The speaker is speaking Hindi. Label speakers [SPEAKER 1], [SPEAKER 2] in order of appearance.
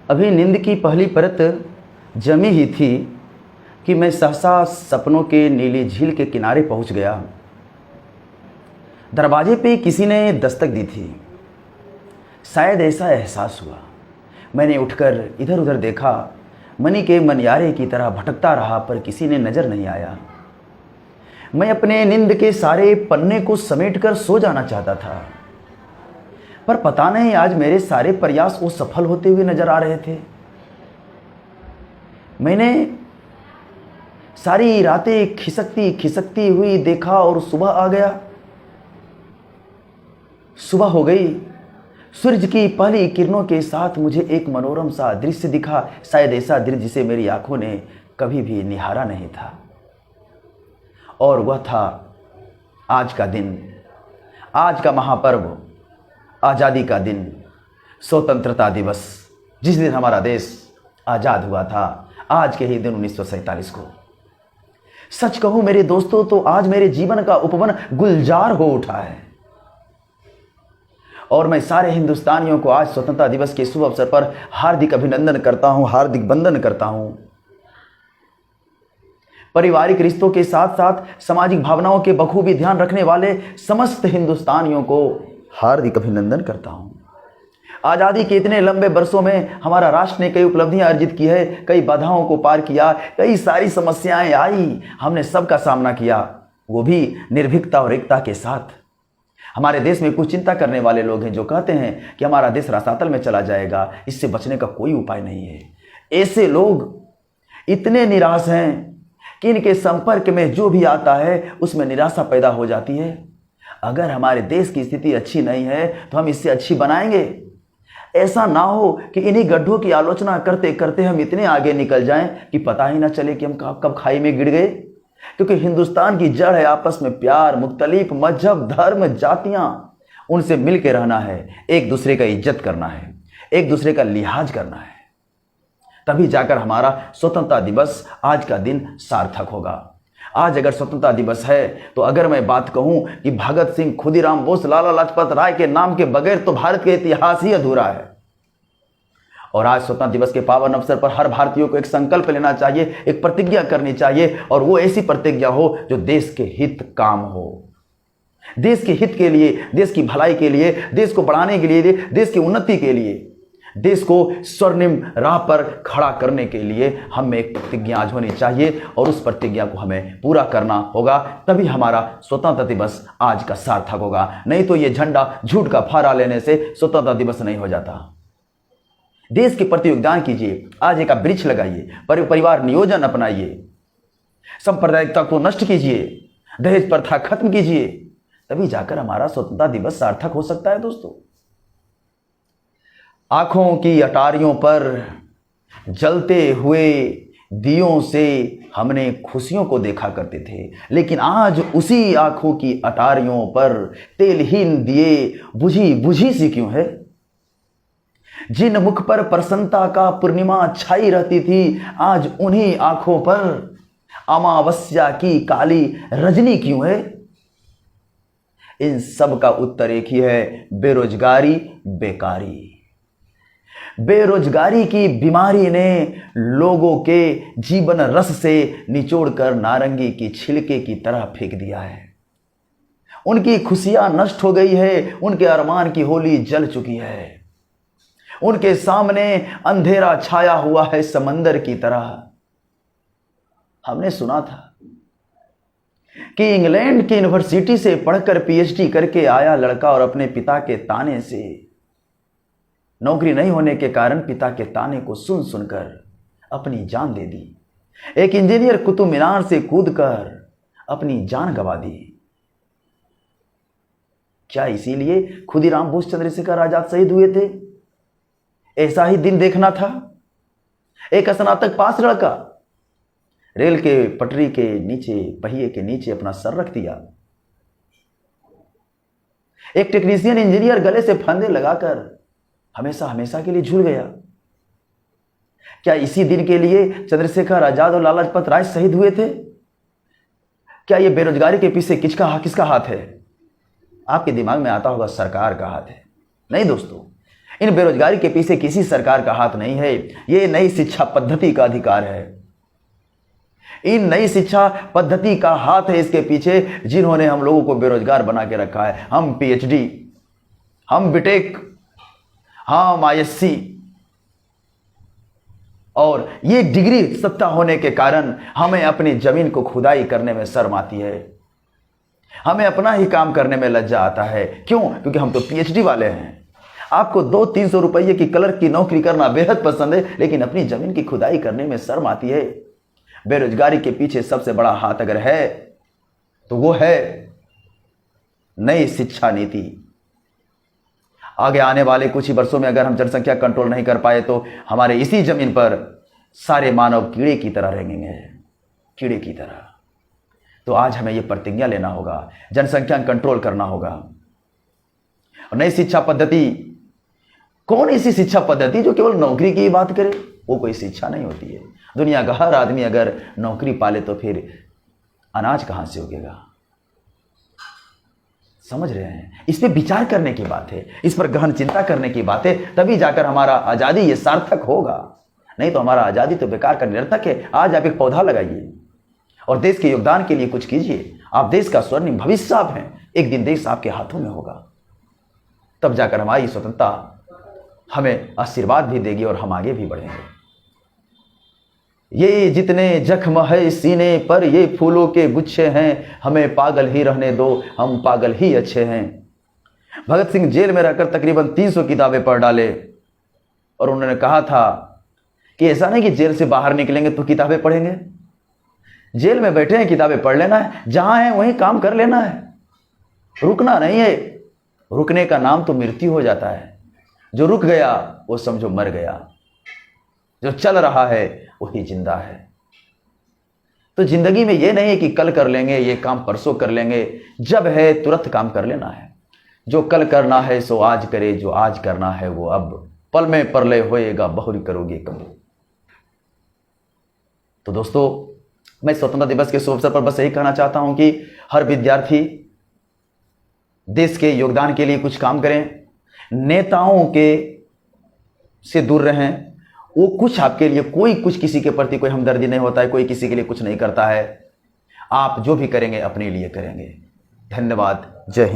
[SPEAKER 1] अभी नींद की पहली परत जमी ही थी कि मैं सहसा सपनों के नीली झील के किनारे पहुंच गया। दरवाजे पे किसी ने दस्तक दी थी। शायद ऐसा एहसास हुआ। मैंने उठकर इधर उधर देखा। मनी के मनयारे की तरह भटकता रहा, पर किसी ने नजर नहीं आया। मैं अपने नींद के सारे पन्ने को समेटकर सो जाना चाहता था, पर पता नहीं आज मेरे सारे प्रयास वो सफल होते हुए नजर आ रहे थे। मैंने सारी रातें खिसकती खिसकती हुई देखा और सुबह आ गया। सुबह हो गई। सूरज की पहली किरणों के साथ मुझे एक मनोरम सा दृश्य दिखा। शायद ऐसा दृश्य जिसे मेरी आंखों ने कभी भी निहारा नहीं था। और वह था आज का दिन, आज का महापर्व, आज़ादी का दिन, स्वतंत्रता दिवस, जिस दिन हमारा देश आज़ाद हुआ था। आज के ही दिन 1947 को। सच कहूं मेरे दोस्तों, तो आज मेरे जीवन का उपवन गुलजार हो उठा है। और मैं सारे हिंदुस्तानियों को आज स्वतंत्रता दिवस के शुभ अवसर पर हार्दिक अभिनंदन करता हूं, हार्दिक वंदन करता हूं। पारिवारिक रिश्तों के साथ साथ सामाजिक भावनाओं के बखूबी ध्यान रखने वाले समस्त हिंदुस्तानियों को हार्दिक अभिनंदन करता हूं। आज़ादी के इतने लंबे वर्षों में हमारा राष्ट्र ने कई उपलब्धियां अर्जित की है, कई बाधाओं को पार किया, कई सारी समस्याएं आई, हमने सबका सामना किया, वो भी निर्भीकता और एकता के साथ। हमारे देश में कुछ चिंता करने वाले लोग हैं जो कहते हैं कि हमारा देश रसातल में चला जाएगा, इससे बचने का कोई उपाय नहीं है। ऐसे लोग इतने निराश हैं कि इनके संपर्क में जो भी आता है उसमें निराशा पैदा हो जाती है। अगर हमारे देश की स्थिति अच्छी नहीं है तो हम इससे अच्छी बनाएंगे। ऐसा ना हो कि इन्हीं गड्ढों की आलोचना करते करते हम इतने आगे निकल जाएं कि पता ही ना चले कि हम कब खाई में गिर गए। क्योंकि हिंदुस्तान की जड़ है आपस में प्यार, मुख्तलिफ मजहब, धर्म, जातियां, उनसे मिल के रहना है, एक दूसरे का इज्जत करना है, एक दूसरे का लिहाज करना है। तभी जाकर हमारा स्वतंत्रता दिवस आज का दिन सार्थक होगा। आज अगर स्वतंत्रता दिवस है तो अगर मैं बात कहूं कि भगत सिंह, खुदीराम बोस, लाला लाजपत राय के नाम के बगैर तो भारत का इतिहास ही अधूरा है। और आज स्वतंत्रता दिवस के पावन अवसर पर हर भारतीय को एक संकल्प लेना चाहिए, एक प्रतिज्ञा करनी चाहिए, और वो ऐसी प्रतिज्ञा हो जो देश के हित काम हो, देश के हित के लिए, देश की भलाई के लिए, देश को बढ़ाने के लिए, देश की उन्नति के लिए, देश को स्वर्णिम राह पर खड़ा करने के लिए हमें एक प्रतिज्ञा आज होनी चाहिए, और उस प्रतिज्ञा को हमें पूरा करना होगा। तभी हमारा स्वतंत्रता दिवस आज का सार्थक होगा। नहीं तो ये झंडा झूठ का फहरा लेने से स्वतंत्रता दिवस नहीं हो जाता। देश के प्रति योगदान कीजिए, आज एक वृक्ष लगाइए, परिवार नियोजन अपनाइए, सांप्रदायिकता को नष्ट कीजिए, दहेज प्रथा खत्म कीजिए, तभी जाकर हमारा स्वतंत्रता दिवस सार्थक हो सकता है। दोस्तों, आंखों की अटारियों पर जलते हुए दियों से हमने खुशियों को देखा करते थे, लेकिन आज उसी आंखों की अटारियों पर तेलहीन दिए बुझी बुझी सी क्यों है? जिन मुख पर प्रसन्नता का पूर्णिमा छाई रहती थी, आज उन्हीं आंखों पर अमावस्या की काली रजनी क्यों है? इन सब का उत्तर एक ही है, बेरोजगारी, बेकारी। बेरोजगारी की बीमारी ने लोगों के जीवन रस से निचोड़कर नारंगी की छिलके की तरह फेंक दिया है। उनकी खुशियां नष्ट हो गई है, उनके अरमान की होली जल चुकी है, उनके सामने अंधेरा छाया हुआ है समंदर की तरह। हमने सुना था कि इंग्लैंड की यूनिवर्सिटी से पढ़कर पीएचडी करके आया लड़का और अपने पिता के ताने से, नौकरी नहीं होने के कारण पिता के ताने को सुन सुनकर अपनी जान दे दी। एक इंजीनियर कुतुब मीनार से कूदकर अपनी जान गंवा दी। क्या इसीलिए खुदीराम बोस, चंद्रशेखर आजाद शहीद हुए थे? ऐसा ही दिन देखना था? एक स्नातक पास लड़का रेल के पटरी के नीचे, पहिए के नीचे अपना सर रख दिया। एक टेक्नीशियन इंजीनियर गले से फंदे लगाकर हमेशा हमेशा के लिए झूल गया। क्या इसी दिन के लिए चंद्रशेखर आजाद और लाला लाजपत राय शहीद हुए थे? क्या ये बेरोजगारी के पीछे किसका हाथ है? आपके दिमाग में आता होगा सरकार का हाथ है। नहीं दोस्तों, इन बेरोजगारी के पीछे किसी सरकार का हाथ नहीं है, ये नई शिक्षा पद्धति का अधिकार है। इन नई शिक्षा पद्धति का हाथ है इसके पीछे, जिन्होंने हम लोगों को बेरोजगार बना के रखा है। हम पीएचडी, हम बीटेक, हम आईएससी, और ये डिग्री सत्ता होने के कारण हमें अपनी जमीन को खुदाई करने में शर्म आती है, हमें अपना ही काम करने में लज्जा आता है। क्यों? क्योंकि हम तो पीएचडी वाले हैं। आपको 200-300 रुपये की क्लर्क की नौकरी करना बेहद पसंद है, लेकिन अपनी जमीन की खुदाई करने में शर्म आती है। बेरोजगारी के पीछे सबसे बड़ा हाथ अगर है तो वो है नई शिक्षा नीति। आगे आने वाले कुछ ही वर्षों में अगर हम जनसंख्या कंट्रोल नहीं कर पाए तो हमारे इसी जमीन पर सारे मानव कीड़े की तरह रहेंगे, कीड़े की तरह। तो आज हमें यह प्रतिज्ञा लेना होगा, जनसंख्या कंट्रोल करना होगा। और नई शिक्षा पद्धति, कौन ऐसी शिक्षा पद्धति जो केवल नौकरी की बात करे? वो कोई शिक्षा नहीं होती है। दुनिया का हर आदमी अगर नौकरी पाले तो फिर अनाज कहां से उगेगा? समझ रहे हैं? इस पे विचार करने की बात है, इस पर गहन चिंता करने की बात है, तभी जाकर हमारा आज़ादी ये सार्थक होगा। नहीं तो हमारा आज़ादी तो बेकार का निरर्थक है। आज आप एक पौधा लगाइए और देश के योगदान के लिए कुछ कीजिए। आप देश का स्वर्णिम भविष्य आप हैं। एक दिन देश आपके हाथों में होगा, तब जाकर हमारी स्वतंत्रता हमें आशीर्वाद भी देगी और हम आगे भी बढ़ेंगे। ये जितने जख्म है सीने पर, ये फूलों के गुच्छे हैं, हमें पागल ही रहने दो, हम पागल ही अच्छे हैं। भगत सिंह जेल में रहकर तकरीबन 300 किताबें पढ़ डाले और उन्होंने कहा था कि ऐसा नहीं कि जेल से बाहर निकलेंगे तो किताबें पढ़ेंगे। जेल में बैठे हैं, किताबें पढ़ लेना है, जहां है वहीं काम कर लेना है, रुकना नहीं है। रुकने का नाम तो मृत्यु हो जाता है। जो रुक गया वो समझो मर गया, जो चल रहा है वही जिंदा है। तो जिंदगी में ये नहीं है कि कल कर लेंगे, ये काम परसों कर लेंगे। जब है तुरंत काम कर लेना है। जो कल करना है सो आज करे, जो आज करना है वो अब। पल में परलय होएगा, बहुरी करोगे कब। तो दोस्तों, मैं स्वतंत्रता दिवस के शुभ अवसर पर बस यही कहना चाहता हूं कि हर विद्यार्थी देश के योगदान के लिए कुछ काम करें, नेताओं के से दूर रहें। वो कुछ आपके लिए, कोई कुछ किसी के प्रति कोई हमदर्दी नहीं होता है, कोई किसी के लिए कुछ नहीं करता है। आप जो भी करेंगे अपने लिए करेंगे। धन्यवाद। जय हिंद।